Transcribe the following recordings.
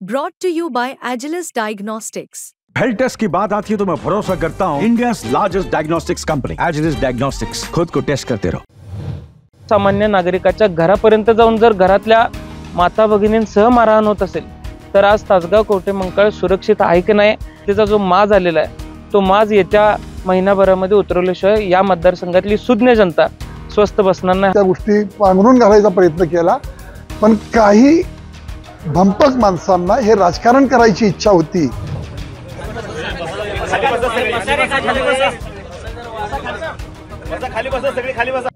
Brought to you by Agilus Diagnostics. Health test की बात आती है तो मैं भरोसा करता हूँ India largest diagnostics company Agilus diagnostics. खुद को टेस्ट करते रहो। सामान्य नागरिकाच्या घरापर्यंत जाऊन जर घरातल्या माता भगिनींसह मारहाण होत असेल तर आज तासगाव कवठेमंकाळ सुरक्षित आहे की नाही, त्याचा जो माज आलेला आहे तो माज येत्या महिनाभरामध्ये उतरवल्याशिवाय या मतदारसंघातली सुज्ञ जनता स्वस्थ बसणार नाही। त्या गोष्टी पांघरून घालायचा प्रयत्न केला, पण काही भंपक माणसांना हे राजकारण करायची इच्छा होती।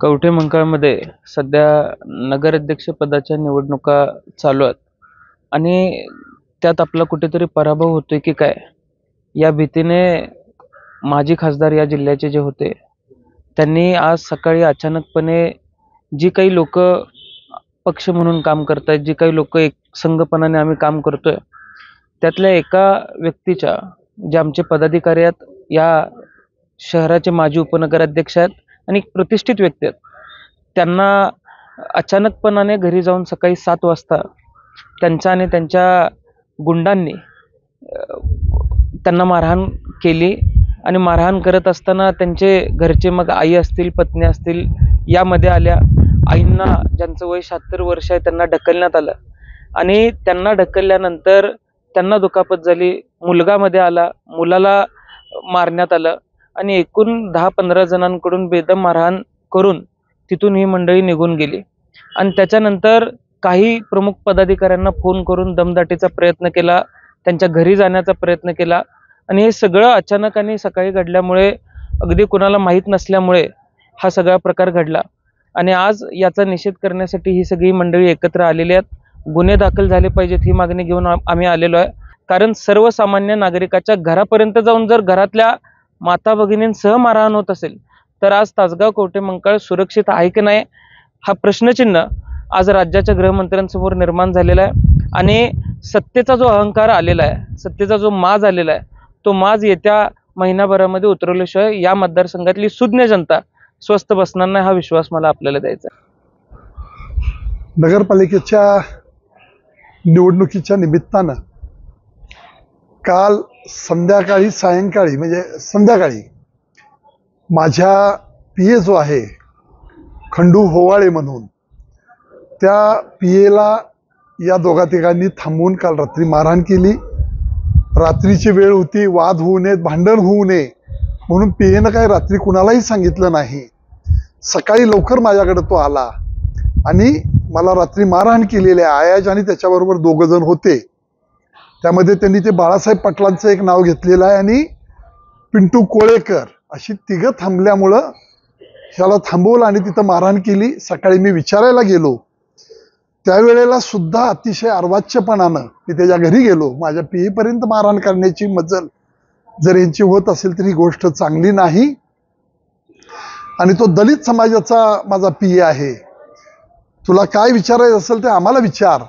कवठेमंकाळमध्ये सध्या नगराध्यक्ष पदाच्या निवडणुका चालू आहेत आणि त्यात आपला कुठेतरी पराभव होतोय की काय या भीतीने माजी खासदार या जिल्ह्याचे जे होते त्यांनी आज सकाळी अचानकपणे जी काही लोक पक्ष म्हणून काम करतात, जी काही लोक एक संघपणाने आम्ही काम करतोय, त्यातल्या एका व्यक्तीच्या जे आमचे पदाधिकारी आहेत, या शहराचे माजी उपनगराध्यक्ष आहेत आणि एक प्रतिष्ठित व्यक्ती आहेत, त्यांना अचानकपणाने घरी जाऊन सकाळी 7 वाजता त्यांच्या आणि त्यांच्या गुंडांनी त्यांना मारहाण केली आणि मारहाण करत असताना त्यांचे घरचे, मग आई असतील, पत्नी असतील, यामध्ये आल्या। आईंना, ज्यांचं वय 76 वर्ष आहे, त्यांना ढकलण्यात आलं आणि त्यांना ढकलल्यानंतर त्यांना दुखापत झाली। मुलगा मध्ये आला, मुलाला मारण्यात आलं आणि एकूण 10-15 जणांकडून बेदम मारहाण करून तिथून ही मंडळी निघून गेली। आणि त्याच्यानंतर काही प्रमुख पदाधिकाऱ्यांना फोन करून दमदाटीचा प्रयत्न केला, त्यांच्या घरी जाण्याचा प्रयत्न केला आणि हे सगळं अचानक आणि सकाळी घडल्यामुळे, अगदी कुणाला माहीत नसल्यामुळे हा सगळा प्रकार घडला। आणि आज याचा निषेध करण्यासाठी ही सगळी मंडळी एकत्र आलेली आहेत। गुन्हे दाखल झाले पाहिजेत ही मागणी घेऊन आम्ही आलेलो आहे, कारण सर्वसामान्य नागरिकाच्या घरापर्यंत जाऊन जर घरातल्या माता भगिनींसह मारहाण होत असेल तर आज तासगाव कवठेमंकाळ सुरक्षित आहे की नाही हा प्रश्नचिन्ह आज राज्याच्या गृहमंत्र्यांसमोर निर्माण झालेला आहे। आणि सत्तेचा जो अहंकार आलेला आहे, सत्तेचा जो माज आलेला आहे, तो माज येत्या महिनाभरामध्ये उतरवल्याशिवाय या मतदारसंघातली सुज्ञ जनता स्वस्थ बसणार नाही, हा विश्वास मला आपल्याला द्यायचा आहे। नगरपालिकेच्या निवडणुकीच्या निमित्तानं काल सायंकाळी म्हणजे संध्याकाळी माझ्या पीए जो आहे खंडू होवाळे म्हणून, त्या पीएला या दोघा तिघांनी थांबवून काल रात्री मारहाण केली। रात्रीची वेळ होती, वाद होऊ नये, भांडण होऊ नये म्हणून पीएनं काही रात्री कुणालाही सांगितलं नाही। सकाळी लवकर माझ्याकडे तो आला आणि मला रात्री मारहाण केलेली आहे। आयाज आणि त्याच्याबरोबर 2 जण होते, त्यामध्ये त्यांनी ते बाळासाहेब पाटलांचं एक नाव घेतलेलं आहे आणि पिंटू कोळेकर अशी 3 थांबल्यामुळं ह्याला थांबवलं आणि तिथं मारहाण केली। सकाळी मी विचारायला गेलो, त्यावेळेला सुद्धा अतिशय अर्वाच्यपणानं मी त्याच्या घरी गेलो। माझ्या पीएपर्यंत मारहाण करण्याची मजल जर यांची होत असेल तर ही गोष्ट चांगली नाही। आणि तो दलित समाजाचा माझा पीए आहे, तुला काय विचारायचं असेल ते आम्हाला विचार।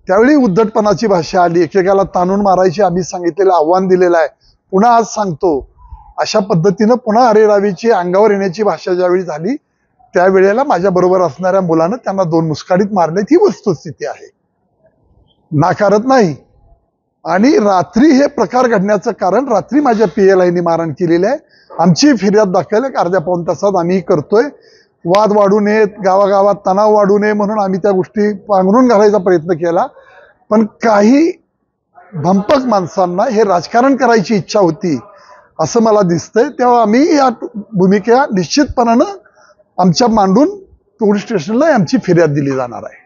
त्यावेळी उद्धटपणाची भाषा आली, एकेकाला ताणून मारायची आम्ही सांगितलेलं आव्हान दिलेलं आहे, पुन्हा आज सांगतो। अशा पद्धतीनं पुन्हा अरेरावीची, अंगावर येण्याची भाषा ज्यावेळी झाली त्यावेळेला माझ्या बरोबर असणाऱ्या मुलानं त्यांना 2 मुस्काडीत मारलेत, ही वस्तुस्थिती आहे, नाकारत नाही। आणि रात्री हे प्रकार घडण्याचं कारण, रात्री माझ्या पीएला यांनी मारहाण केलेली आहे। आमची फिर्याद दाखल 1-2 तासात आम्ही करतोय। वाद वाढू नयेत, गावागावात तणाव वाढू नये म्हणून आम्ही त्या गोष्टी पांघरून घालायचा प्रयत्न केला, पण काही भंपक माणसांना हे राजकारण करायची इच्छा होती असं मला दिसतंय। तेव्हा आम्ही या भूमिका निश्चितपणानं आमच्या मांडून पोलीस स्टेशनला आमची फिर्याद दिली जाणार आहे।